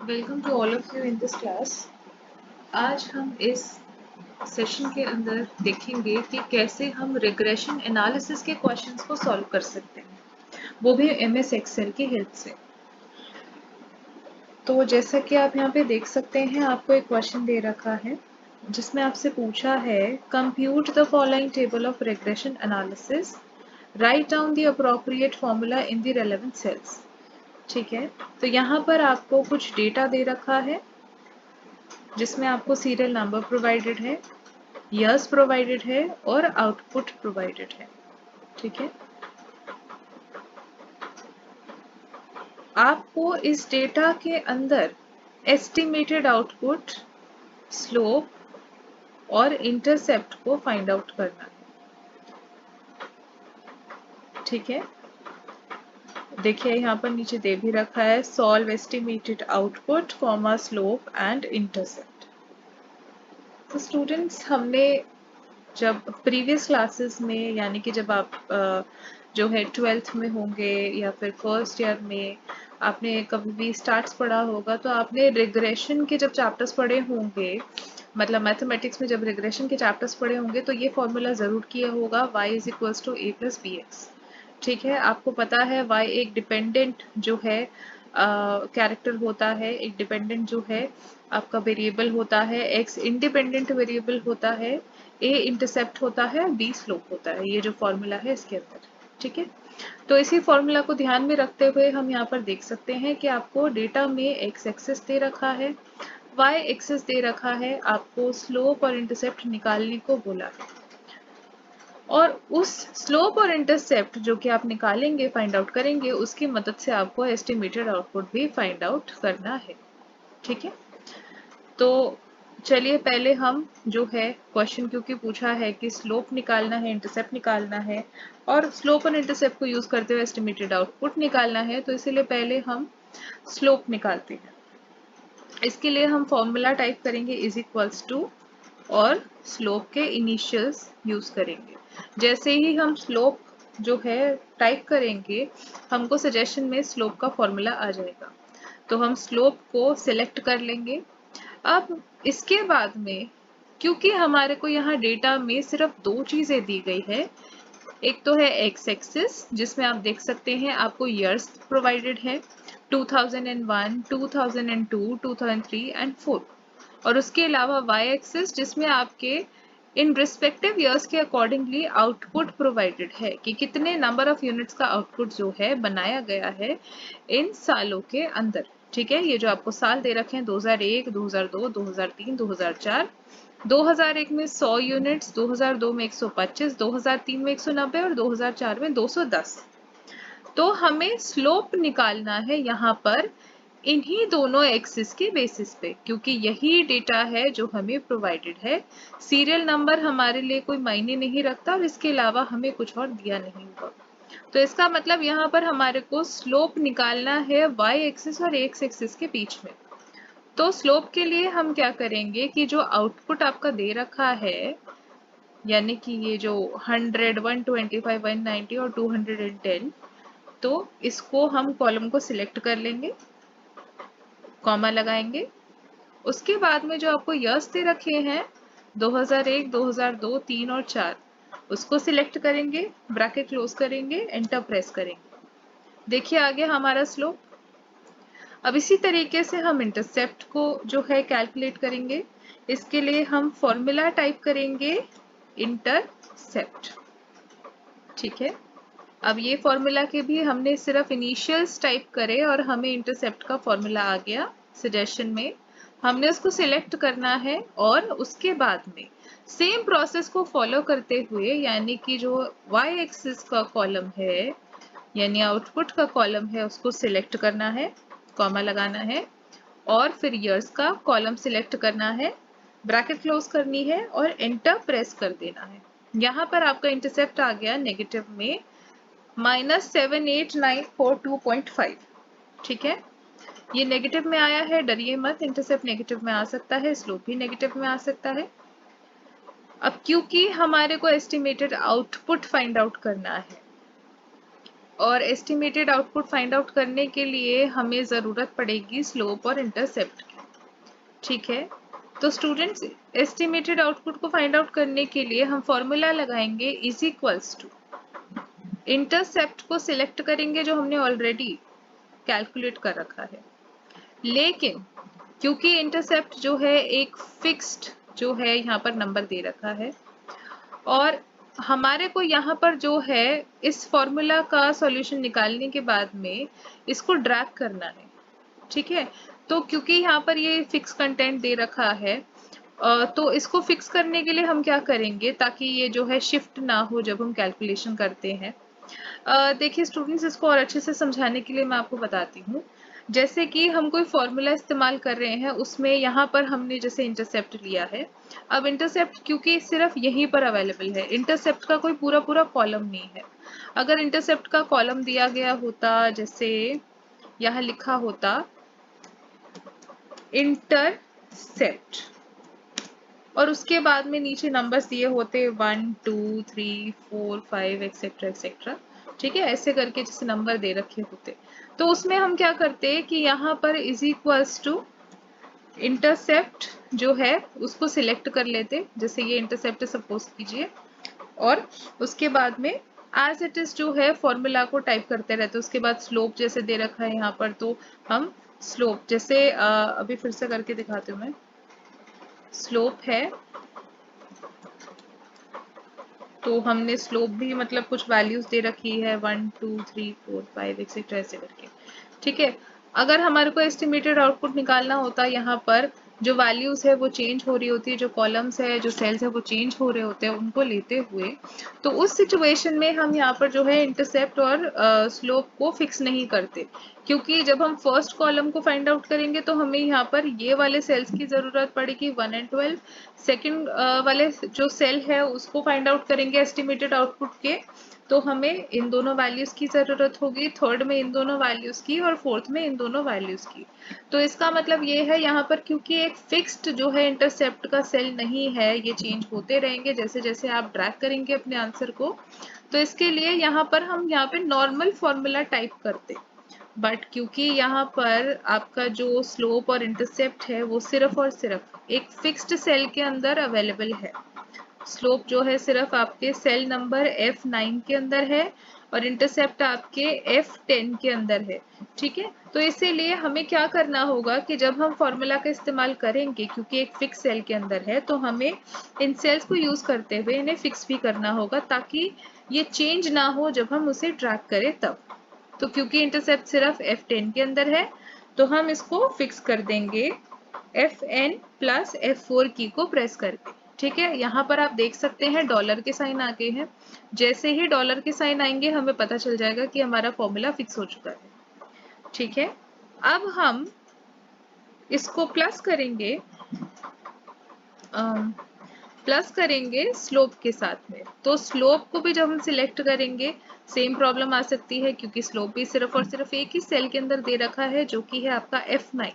Welcome to all of you in this class. आज हम इस सेशन के अंदर देखेंगे कि कैसे हम रिग्रेशन एनालिसिस के क्वेश्चंस को सॉल्व कर सकते हैं, वो भी एमएस एक्सेल की हेल्प से। तो जैसा कि आप यहाँ पे देख सकते हैं, आपको एक क्वेश्चन दे रखा है जिसमें आपसे पूछा है compute the following table of regression analysis, write down the appropriate formula in the relevant cells. ठीक है, तो यहाँ पर आपको कुछ डेटा दे रखा है जिसमें आपको सीरियल नंबर प्रोवाइडेड है, यर्स प्रोवाइडेड है और आउटपुट प्रोवाइडेड है। ठीक है, आपको इस डेटा के अंदर एस्टिमेटेड आउटपुट, स्लोप और इंटरसेप्ट को फाइंड आउट करना है। ठीक है, देखिए यहाँ पर नीचे दे भी रखा है solve estimated output comma slope and intercept. तो स्टूडेंट्स, हमने जब प्रीवियस क्लासेस में, यानी कि जब आप जो है 12th में होंगे या फिर फर्स्ट ईयर में आपने कभी भी स्टार्ट्स पढ़ा होगा, तो आपने रिग्रेशन के जब चैप्टर्स पढ़े होंगे, मतलब मैथमेटिक्स में जब रिग्रेशन के चैप्टर्स पढ़े होंगे, तो ये फॉर्मूला जरूर किया होगा y is equals to a plus b x. ठीक है, आपको पता है y एक डिपेंडेंट जो है कैरेक्टर होता है, एक डिपेंडेंट जो है आपका वेरिएबल होता है, x इंडिपेंडेंट वेरिएबल होता है, a इंटरसेप्ट होता है, b स्लोप होता है। ये जो फॉर्मूला है इसके अंदर। ठीक है, तो इसी फॉर्मूला को ध्यान में रखते हुए हम यहाँ पर देख सकते हैं कि आपको डेटा में x एक्सिस दे रखा है, y एक्सिस दे रखा है, आपको स्लोप और इंटरसेप्ट निकालने को बोला है, और उस स्लोप और इंटरसेप्ट जो कि आप निकालेंगे, फाइंड आउट करेंगे, उसकी मदद से आपको एस्टिमेटेड आउटपुट भी फाइंड आउट करना है। ठीक है, तो चलिए पहले हम जो है क्वेश्चन, क्योंकि पूछा है कि स्लोप निकालना है, इंटरसेप्ट निकालना है और स्लोप और इंटरसेप्ट को यूज करते हुए एस्टिमेटेड आउटपुट निकालना है, तो इसीलिए पहले हम स्लोप निकालते हैं। इसके लिए हम फॉर्मूला टाइप करेंगे इज इक्वल्स टू और स्लोप के इनिशियल्स यूज करेंगे। जैसे ही हम स्लोप जो है टाइप करेंगे, हमको सजेशन में स्लोप का फॉर्मूला आ जाएगा, तो हम स्लोप को सिलेक्ट कर लेंगे। अब इसके बाद में, क्योंकि हमारे को यहाँ डेटा में सिर्फ दो चीजें दी गई है, एक तो है एक्स एक्सिस जिसमें आप देख सकते हैं आपको ईयर्स प्रोवाइडेड है 2001, 2002, 2003 एंड 4, और उसके अलावा वाई एक्सिस जिसमें आपके इन रिस्पेक्टिव ईयर्स के अकॉर्डिंगली आउटपुट प्रोवाइडेड है कि कितने नंबर ऑफ यूनिट्स का आउटपुट जो है बनाया गया है इन सालों के अंदर। ठीक है, ये जो आपको साल दे रखे हैं 2001, 2002, 2003, 2004, 2001 में 100 यूनिट्स, 2002 में 125, 2003 में 190 और 2004 में 210। तो हमें स्लोप निकालना है यहाँ पर इन्हीं दोनों एक्सिस के बेसिस पे, क्योंकि यही डेटा है जो हमें प्रोवाइडेड है। सीरियल नंबर हमारे लिए कोई मायने नहीं रखता और इसके अलावा हमें कुछ और दिया नहीं हुआ। तो इसका मतलब यहाँ पर हमारे को स्लोप निकालना है वाई एक्सिस और एक्स एक्सिस के बीच में। तो स्लोप के लिए हम क्या करेंगे कि जो आउटपुट आपका दे रखा है, यानी कि ये जो 100, 125, 190 और 210, तो इसको हम कॉलम को सिलेक्ट कर लेंगे, कॉमा लगाएंगे। उसके बाद में जो आपको यर्स दे रखे हैं 2001, 2002, 3 और 4, उसको सिलेक्ट करेंगे, ब्रैकेट क्लोज करेंगे, एंटर प्रेस करेंगे। देखिए आ गया हमारा स्लोप। अब इसी तरीके से हम इंटरसेप्ट को जो है कैलकुलेट करेंगे। इसके लिए हम फॉर्मूला टाइप करेंगे इंटरसेप्ट। ठीक है, अब ये फॉर्मूला के भी हमने सिर्फ इनिशियल्स टाइप करे और हमें इंटरसेप्ट का फॉर्मूला आ गया सजेशन में। हमने उसको सिलेक्ट करना है और उसके बाद में सेम प्रोसेस को फॉलो करते हुए, यानी कि जो y एक्सिस का कॉलम है, यानी आउटपुट का कॉलम है, उसको सिलेक्ट करना है, कॉमा लगाना है, और फिर ईयर्स का कॉलम सिलेक्ट करना है, ब्रैकेट क्लोज करनी है और एंटर प्रेस कर देना है। यहाँ पर आपका इंटरसेप्ट आ गया नेगेटिव में -78942.5। ठीक है, ये नेगेटिव में आया है, डरिए मत, इंटरसेप्ट नेगेटिव में आ सकता है, स्लोप भी नेगेटिव में आ सकता है। अब क्योंकि हमारे को एस्टिमेटेड आउटपुट फाइंड आउट करना है, और एस्टिमेटेड आउटपुट फाइंड आउट करने के लिए हमें ज़रूरत पड़ेगी स्लोप और इंटरसेप्ट की। ठीक है, तो स्टूडेंट्स एस्टिमेटेड आउटपुट को फाइंड आउट करने के लिए हम फॉर्मूला लगाएंगे इज इक्वल्स टू, इंटरसेप्ट को सिलेक्ट करेंगे जो हमने ऑलरेडी कैलकुलेट कर रखा है, लेकिन क्योंकि इंटरसेप्ट जो है एक फिक्स्ड जो है यहाँ पर नंबर दे रखा है और हमारे को यहाँ पर जो है इस फॉर्मूला का सॉल्यूशन निकालने के बाद में इसको ड्रैग करना है। ठीक है, तो क्योंकि यहाँ पर ये फिक्स कंटेंट दे रखा है तो इसको फिक्स करने के लिए हम क्या करेंगे ताकि ये जो है शिफ्ट ना हो जब हम कैलकुलेशन करते हैं। देखिए स्टूडेंट्स, इसको और अच्छे से समझाने के लिए मैं आपको बताती हूँ। जैसे कि हम कोई फॉर्मूला इस्तेमाल कर रहे हैं, उसमें यहाँ पर हमने जैसे इंटरसेप्ट लिया है। अब इंटरसेप्ट क्योंकि सिर्फ यहीं पर अवेलेबल है, इंटरसेप्ट का कोई पूरा पूरा कॉलम नहीं है। अगर इंटरसेप्ट का कॉलम दिया गया होता, जैसे यहाँ लिखा होता इंटरसेप्ट और उसके बाद में नीचे नंबर्स दिए होते 1 2 3 4 5 एक्सेट्रा एक्सेट्रा, ठीक है, ऐसे करके जैसे नंबर दे रखे होते, तो उसमें हम क्या करते कि यहाँ पर इज इक्वल्स टू इंटरसेप्ट जो है उसको सिलेक्ट कर लेते, जैसे ये इंटरसेप्ट सपोज कीजिए, और उसके बाद में एज इट इज जो है फॉर्मूला को टाइप करते रहते। उसके बाद स्लोप जैसे दे रखा है यहाँ पर, तो हम स्लोप जैसे अभी फिर से करके दिखाती हूँ मैं। स्लोप है तो हमने स्लोप भी मतलब कुछ वैल्यूज दे रखी है 1 2 3 4 5 एक्सेट्रा ऐसे करके। ठीक है, अगर हमारे को एस्टिमेटेड आउटपुट निकालना होता, यहाँ पर जो वैल्यूज है वो चेंज हो रही होती है, जो कॉलम्स है जो सेल्स है वो चेंज हो रहे होते हैं, उनको लेते हुए, तो उस सिचुएशन में हम यहाँ पर जो है इंटरसेप्ट और स्लोप को फिक्स नहीं करते, क्योंकि जब हम फर्स्ट कॉलम को फाइंड आउट करेंगे तो हमें यहाँ पर ये वाले सेल्स की जरूरत पड़ेगी 1 and 12। सेकेंड वाले जो सेल है उसको फाइंड आउट करेंगे एस्टिमेटेड आउटपुट के, तो हमें इन दोनों वैल्यूज की जरूरत होगी, थर्ड में इन दोनों वैल्यूज की और फोर्थ में इन दोनों वैल्यूज की। तो इसका मतलब ये है यहाँ पर क्योंकि एक फिक्स्ड जो है इंटरसेप्ट का सेल नहीं है, ये चेंज होते रहेंगे जैसे जैसे आप ड्रैग करेंगे अपने आंसर को, तो इसके लिए यहाँ पर हम यहाँ पे नॉर्मल फॉर्मूला टाइप करते, बट क्योंकि यहाँ पर आपका जो स्लोप और इंटरसेप्ट है वो सिर्फ और सिर्फ एक फिक्स्ड सेल के अंदर अवेलेबल है। स्लोप जो है सिर्फ आपके सेल नंबर F9 के अंदर है और इंटरसेप्ट आपके F10 के अंदर है। ठीक है, तो इसीलिए हमें क्या करना होगा कि जब हम फॉर्मूला का इस्तेमाल करेंगे, क्योंकि एक फिक्स सेल के अंदर है, तो हमें इन सेल्स को यूज करते हुए इन्हें फिक्स भी करना होगा ताकि ये चेंज ना हो जब हम उसे ड्रैग करें तब। तो क्योंकि इंटरसेप्ट सिर्फ F10 के अंदर है तो हम इसको फिक्स कर देंगे Fn प्लस F4 की को प्रेस करके। ठीक है, यहाँ पर आप देख सकते हैं डॉलर के साइन आ गए हैं। जैसे ही डॉलर के साइन आएंगे हमें पता चल जाएगा कि हमारा फॉर्मूला फिक्स हो चुका है। ठीक है, अब हम इसको प्लस करेंगे स्लोप के साथ में। तो स्लोप को भी जब हम सिलेक्ट करेंगे सेम प्रॉब्लम आ सकती है, क्योंकि स्लोप भी सिर्फ और सिर्फ एक ही सेल के अंदर दे रखा है जो कि है आपका F9।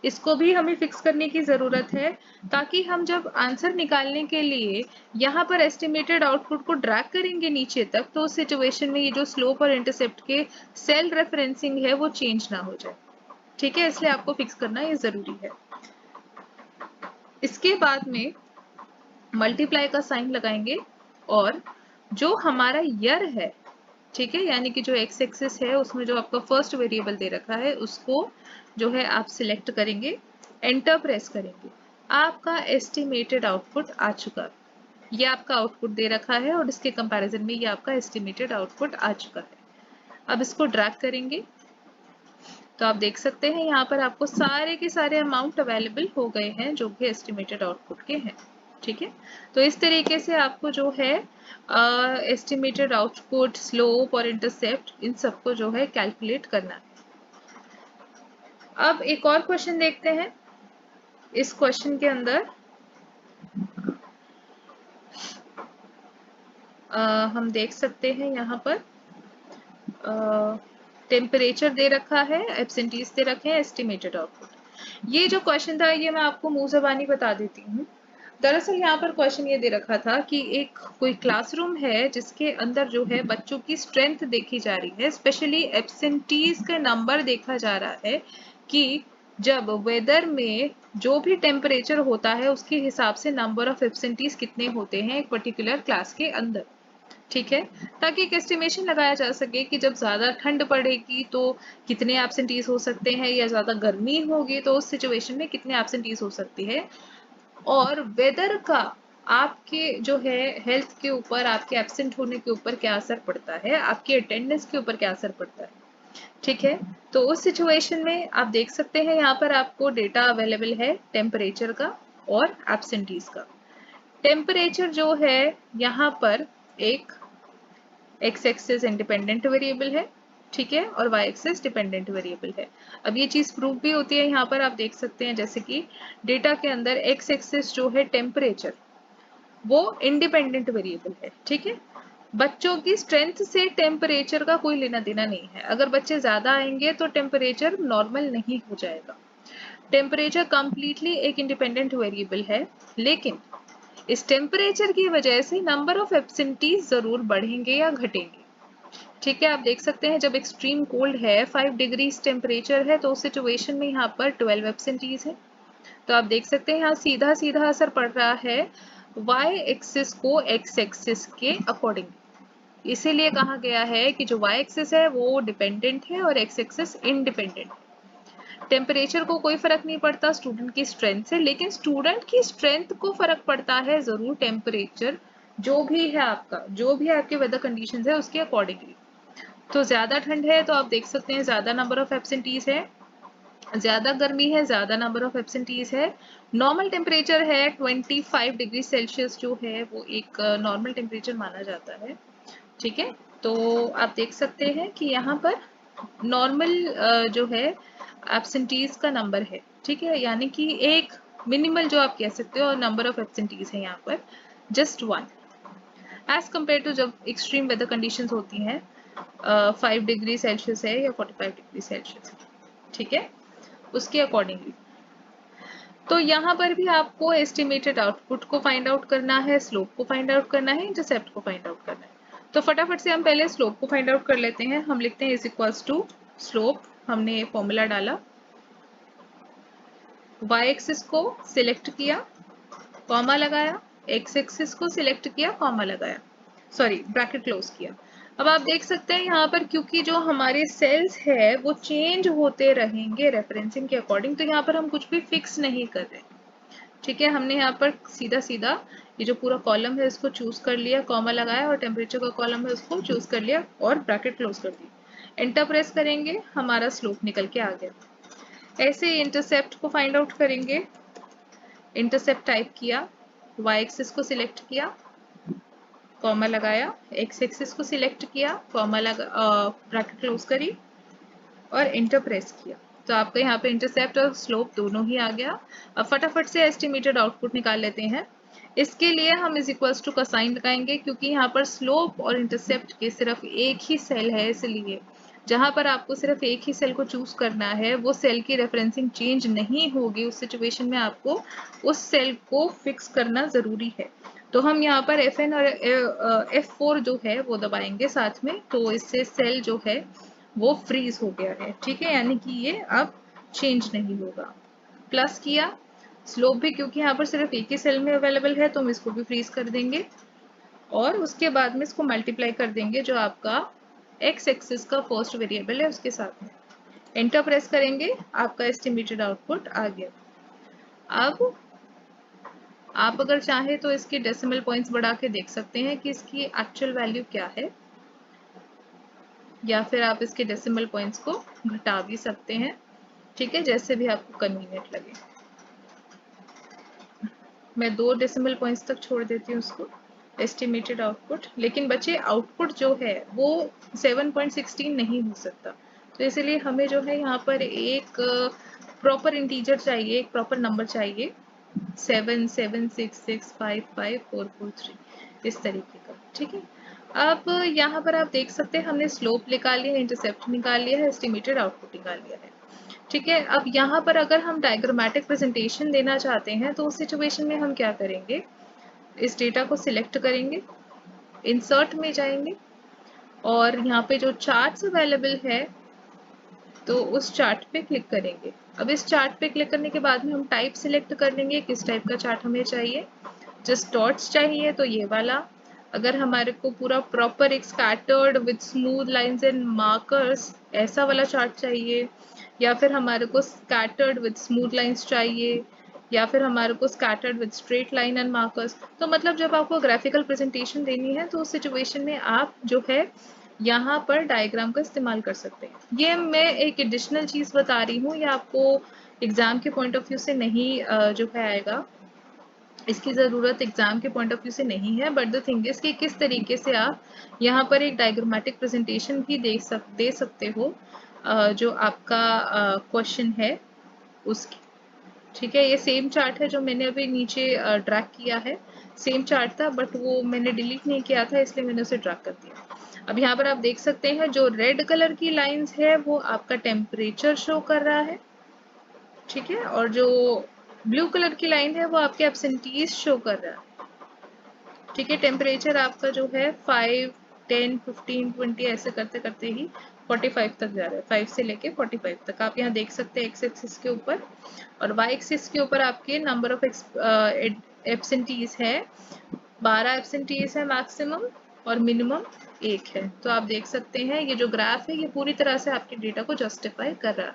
इसको भी हमें फिक्स करने की जरूरत है ताकि हम जब आंसर निकालने के लिए यहाँ पर एस्टिमेटेड आउटपुट को ड्रैग करेंगे नीचे तक, तो उस सिचुएशन में ये जो स्लोप और इंटरसेप्ट के सेल रेफरेंसिंग है वो चेंज ना हो जाए। ठीक है, इसलिए आपको फिक्स करना ये जरूरी है। इसके बाद में मल्टीप्लाई का साइन लगाएंगे और जो हमारा ईयर है, ठीक है, यानी कि जो एक्स एक्सिस है उसमें जो आपका फर्स्ट वेरिएबल दे रखा है उसको जो है आप सिलेक्ट करेंगे, एंटर प्रेस करेंगे, आपका एस्टिमेटेड आउटपुट आ चुका है। ये आपका आउटपुट दे रखा है और इसके कंपैरिजन में ये आपका एस्टिमेटेड आउटपुट आ चुका है। अब इसको ड्रैग करेंगे तो आप देख सकते हैं यहाँ पर आपको सारे के सारे अमाउंट अवेलेबल हो गए हैं जो भी एस्टिमेटेड आउटपुट के हैं। ठीक है, तो इस तरीके से आपको जो है एस्टिमेटेड आउटपुट, स्लोप और इंटरसेप्ट इन सबको जो है कैलकुलेट करना है। अब एक और क्वेश्चन देखते हैं। इस क्वेश्चन के अंदर हम देख सकते हैं यहाँ पर टेम्परेचर दे रखा है, एब्सेंटीज दे रखे हैं, एस्टिमेटेड आउटपुट। ये जो क्वेश्चन था ये मैं आपको मुंह ज़बानी बता देती हूँ। दरअसल यहाँ पर क्वेश्चन ये दे रखा था कि एक कोई क्लासरूम है जिसके अंदर जो है बच्चों की स्ट्रेंथ देखी जा रही है, स्पेशली एब्सेंटीज का नंबर देखा जा रहा है कि जब वेदर में जो भी टेम्परेचर होता है उसके हिसाब से नंबर ऑफ एब्सेंटीज कितने होते हैं एक पर्टिकुलर क्लास के अंदर। ठीक है, ताकि एक एस्टिमेशन लगाया जा सके कि जब ज्यादा ठंड पड़ेगी तो कितने एब्सेंटीज हो सकते हैं, या ज्यादा गर्मी होगी तो उस सिचुएशन में कितने एब्सेंटीज हो सकती है, और वेदर का आपके जो है हेल्थ के ऊपर, आपके एब्सेंट होने के ऊपर क्या असर पड़ता है, आपकी अटेंडेंस के ऊपर क्या असर पड़ता है। ठीक है, तो उस सिचुएशन में आप देख सकते हैं यहाँ पर आपको डेटा अवेलेबल है टेम्परेचर का और एब्सेंटीज का। टेम्परेचर जो है यहाँ पर एक एक्स एक्सिस इंडिपेंडेंट वेरिएबल है, ठीक है, और वाई एक्सिस डिपेंडेंट वेरिएबल है। अब ये चीज प्रूव भी होती है, यहाँ पर आप देख सकते हैं जैसे कि डेटा के अंदर एक्स एक्सिस जो है टेम्परेचर वो इंडिपेंडेंट वेरिएबल है। ठीक है, बच्चों की स्ट्रेंथ से टेम्परेचर का कोई लेना देना नहीं है। अगर बच्चे ज्यादा आएंगे तो टेम्परेचर नॉर्मल नहीं हो जाएगा। टेम्परेचर कंप्लीटली एक इंडिपेंडेंट वेरिएबल है, लेकिन इस टेम्परेचर की वजह से नंबर ऑफ एब्सेंटीज जरूर बढ़ेंगे या घटेंगे। ठीक है, आप देख सकते हैं जब एक्सट्रीम कोल्ड है, 5 डिग्री टेम्परेचर है, तो उस सिचुएशन में यहाँ पर 12 एब्सेंटीज है। तो आप देख सकते हैं यहाँ सीधा सीधा असर पड़ रहा है y एक्सिस को x एक्सिस के अकॉर्डिंग। इसीलिए कहा गया है कि जो y एक्सिस है वो डिपेंडेंट है और x एक्सिस इंडिपेंडेंट। टेम्परेचर को कोई फर्क नहीं पड़ता स्टूडेंट की स्ट्रेंथ से, लेकिन स्टूडेंट की स्ट्रेंथ को फर्क पड़ता है जरूर टेम्परेचर जो भी है आपका, जो भी आपके वेदर कंडीशंस है उसके अकॉर्डिंगली। तो ज्यादा ठंड है तो आप देख सकते हैं ज्यादा नंबर ऑफ एब्सेंटीज है, ज्यादा गर्मी है ज्यादा नंबर ऑफ एब्सेंटीज है। नॉर्मल टेम्परेचर है 25 डिग्री सेल्सियस जो है वो एक नॉर्मल टेम्परेचर माना जाता है। ठीक है, तो आप देख सकते हैं कि यहाँ पर नॉर्मल जो है एब्सेंटीज का नंबर है। ठीक है, यानी कि एक मिनिमल जो आप कह सकते हो और नंबर ऑफ एब्सेंटीज है यहाँ पर जस्ट 1, एज कम्पेयर टू जब एक्सट्रीम वेदर कंडीशंस होती हैं 5 डिग्री सेल्सियस है या 45 डिग्री सेल्सियस है। ठीक है, उसके अकॉर्डिंगली। तो यहाँ पर भी आपको एस्टिमेटेड आउटपुट को फाइंड आउट करना है, स्लोप को फाइंड आउट करना है, इंटरसेप्ट को फाइंड आउट करना है। तो फटाफट से हम पहले स्लोप को फाइंड आउट कर लेते हैं। हम लिखते हैं इज इक्वल्स टू स्लोप, हमने फॉर्मूला डाला, y एक्सिस को सिलेक्ट किया, कॉमा लगाया, x एक्सिस को सिलेक्ट किया, कॉमा लगाया, सॉरी ब्रैकेट क्लोज किया। अब आप देख सकते हैं यहाँ पर क्योंकि जो हमारे सेल्स है वो चेंज होते रहेंगे रेफरेंसिंग के अकॉर्डिंग, तो यहाँ पर हम कुछ भी फिक्स नहीं कर रहे। ठीक है, हमने यहाँ पर सीधा सीधा ये जो पूरा कॉलम है इसको चूज कर लिया, कॉमा लगाया, और टेम्परेचर का कॉलम है उसको चूज कर लिया और ब्रैकेट क्लोज कर दी। एंटर प्रेस करेंगे, हमारा स्लोप निकल के आ गया। ऐसे ही इंटरसेप्ट को फाइंड आउट करेंगे। इंटरसेप्ट टाइप किया, वाई एक्सिस को सिलेक्ट किया, कॉमा लगाया, एक्स एक्सिस को सिलेक्ट किया, कॉमा लगा, ब्रैकेट क्लोज करी और एंटर प्रेस किया। तो आपका यहाँ पे इंटरसेप्ट और स्लोप दोनों ही आ गया। अब फटाफट से एस्टिमेटेड आउटपुट निकाल लेते हैं। इसके लिए हम इज इक्वल्स टू का साइन लगाएंगे, क्योंकि यहाँ पर स्लोप और इंटरसेप्ट के सिर्फ एक ही सेल है, इसलिए जहां पर आपको सिर्फ एक ही सेल को चूज करना है वो सेल की रेफरेंसिंग चेंज नहीं होगी, उस सिचुएशन में आपको उस सेल को फिक्स करना जरूरी है। तो हम यहाँ पर Fn और F4 जो है वो दबाएंगे साथ में, तो इससे सेल जो है वो फ्रीज हो गया है। ठीक है, यानी कि ये अब चेंज नहीं होगा। प्लस किया, स्लोप भी क्योंकि यहाँ पर सिर्फ एक ही सेल में अवेलेबल है तो हम इसको भी फ्रीज कर देंगे, और उसके बाद में इसको मल्टीप्लाई कर देंगे जो आपका एक्स एक्सिस का फर्स्ट वेरिएबल है उसके साथ में। एंटर प्रेस करेंगे, आपका एस्टिमेटेड आउटपुट आ गया। अब आप अगर चाहे तो इसके डेसिमल पॉइंट्स बढ़ा के देख सकते हैं कि इसकी एक्चुअल वैल्यू क्या है, या फिर आप इसके डेसिमल पॉइंट्स को घटा भी सकते हैं। ठीक है, जैसे भी आपको कन्वीनियंट लगे। मैं 2 डेसिमल पॉइंट्स तक छोड़ देती हूँ उसको एस्टिमेटेड आउटपुट, लेकिन बच्चे आउटपुट जो है वो 7.16 नहीं हो सकता, तो इसलिए हमें जो है यहाँ पर एक प्रॉपर इंटीजर चाहिए, एक प्रॉपर नंबर चाहिए, 776655443 इस तरीके का। ठीक है, अब यहाँ पर आप देख सकते हैं हमने स्लोप निकाल लिया है, इंटरसेप्ट निकाल लिया है, एस्टिमेटेड आउटपुट निकाल लिया है। ठीक है, अब यहाँ पर अगर हम डायग्रामेटिक प्रेजेंटेशन देना चाहते हैं तो उस सिचुएशन में हम क्या करेंगे, इस डेटा को सिलेक्ट करेंगे, इंसर्ट में जाएंगे और यहाँ पे जो चार्ट्स अवेलेबल है तो उस चार्ट पे क्लिक करेंगे। अब इस चार्ट पे क्लिक करने के बाद में हम टाइप सिलेक्ट कर लेंगे, किस टाइप का चार्ट हमें चाहिए। जस्ट डॉट्स चाहिए तो ये वाला, अगर हमारे को पूरा प्रॉपर एक scattered with smooth lines and markers ऐसा वाला चार्ट चाहिए, या फिर हमारे को स्कैटर्ड विद स्मूथ लाइंस चाहिए, या फिर हमारे को scattered with straight line and markers. तो मतलब जब आपको ग्राफिकल प्रेजेंटेशन देनी है तो उस सिचुएशन में आप जो है यहाँ पर डायग्राम का इस्तेमाल कर सकते हैं। ये मैं एक एडिशनल चीज़ बता रही हूँ, ये आपको एग्जाम के पॉइंट ऑफ व्यू से नहीं जो है आएगा, इसकी ज़रूरत एग्जाम के पॉइंट ऑफ व्यू से नहीं है, बट द थिंग इज कि किस तरीके से आप यहाँ पर एक डायग्रामेटिक प्रेजेंटेशन भी दे सकते हो जो आपका क्वेश्चन है उसकी। ठीक है, ये सेम चार्ट है जो मैंने अभी नीचे ड्रैग किया है, सेम चार्ट था बट वो मैंने डिलीट नहीं किया था इसलिए मैंने उसे ड्रैग कर दिया। अब यहाँ पर आप देख सकते हैं जो रेड कलर की लाइंस है वो आपका टेम्परेचर शो कर रहा है, ठीक है, और जो ब्लू कलर की लाइन है वो आपके एब्सेंटीज शो कर रहा है। ठीक है, टेम्परेचर आपका जो है 5, 10, 15, 20 ऐसे करते करते ही 45 तक जा रहा है, 5 से लेके 45 तक आप यहाँ देख सकते हैं एक्स एक्सिस के ऊपर, और वाई एक्सिस के ऊपर आपके नंबर ऑफ एब्सेंटीज है, 12 एब्सेंटीज है मैक्सिमम और मिनिमम 1 है। तो आप देख सकते हैं ये जो ग्राफ है ये पूरी तरह से आपके डेटा को जस्टिफाई कर रहा है।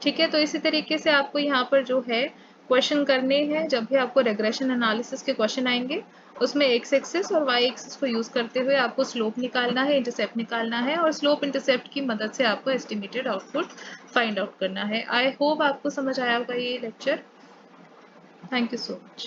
ठीक है, तो इसी तरीके से आपको यहाँ पर जो है क्वेश्चन करने हैं, जब भी आपको रेग्रेशन एनालिसिस के क्वेश्चन आएंगे उसमें एक्स एक्सिस और वाई एक्सिस को यूज करते हुए आपको स्लोप निकालना है, इंटरसेप्ट निकालना है, और स्लोप इंटरसेप्ट की मदद से आपको एस्टिमेटेड आउटपुट फाइंड आउट करना है। आई होप आपको समझ आया होगा ये lecture. Thank you so much.